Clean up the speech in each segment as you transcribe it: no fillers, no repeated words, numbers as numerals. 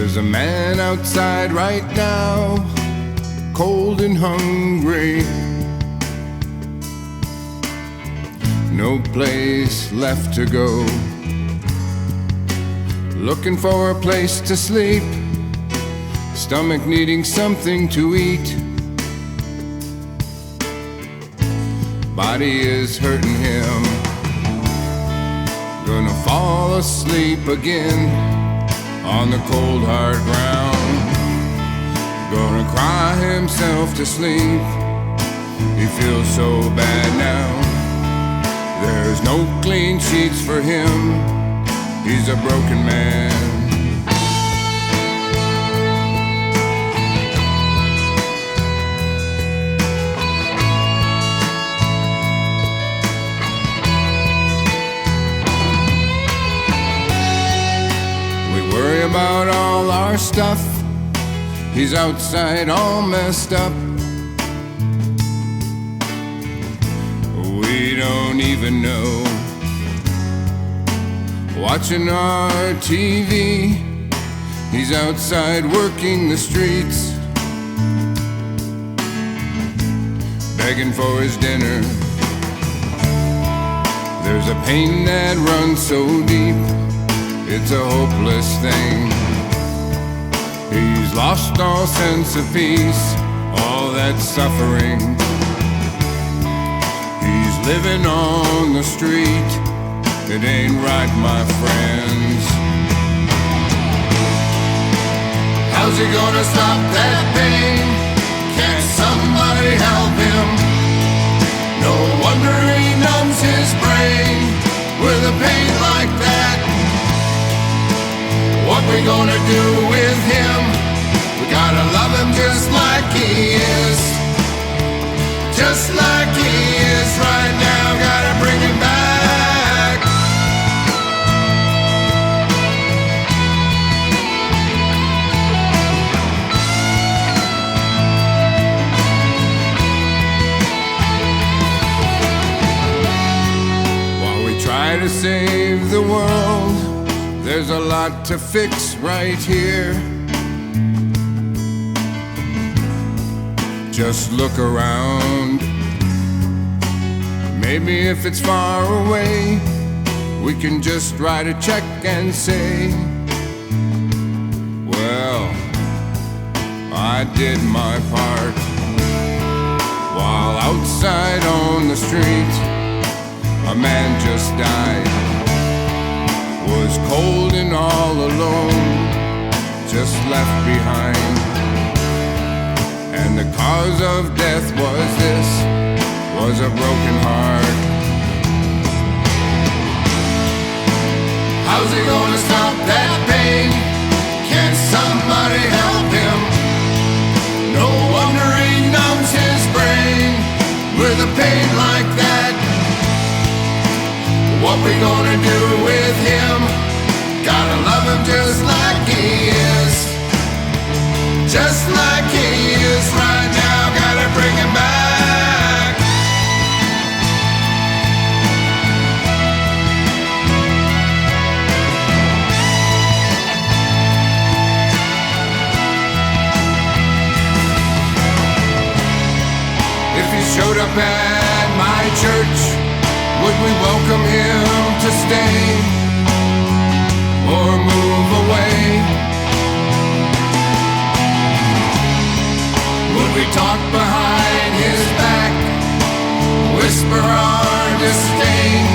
There's a man outside right now, cold and hungry. No place left to go. Looking for a place to sleep, stomach needing something to eat. Body is hurting him, gonna fall asleep again on the cold hard ground. Gonna cry himself to sleep, he feels so bad now. There's no clean sheets for him, he's a broken man. Worry about all our stuff, he's outside all messed up. We don't even know. Watching our TV, he's outside working the streets, begging for his dinner. There's a pain that runs so deep, it's a hopeless thing. He's lost all sense of peace, all that suffering. He's living on the street, it ain't right, my friends. How's he gonna stop that pain? Can't somebody help him? No wonder he numbs his brain with a pain like that. What we gonna do with him? We gotta love him just like he is, just like he is right now. Gotta bring him back. While we try to save the world, there's a lot to fix right here. Just look around. Maybe if it's far away, we can just write a check and say, well, I did my part. While outside on the street, a man just died. Was cold and all alone, just left behind. And the cause of death was this, was a broken heart. How's he gonna stop that pain? Can somebody help him? No wonder he numbs his brain with a pain like that. What we gonna do with him? Gotta love him just like he is, just like he is right now. Gotta bring him back. If he showed up at my church, would we welcome him to stay or move away? Would we talk behind his back, whisper our disdain,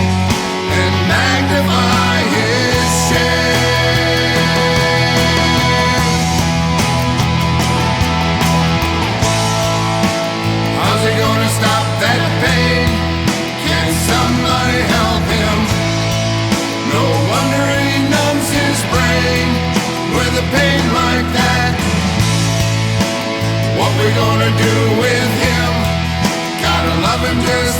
and magnify his shame? How's he gonna stop that pain? Can somebody help him? No wonder he numbs his brain with a pain like that. What we gonna do with him? Gotta love him just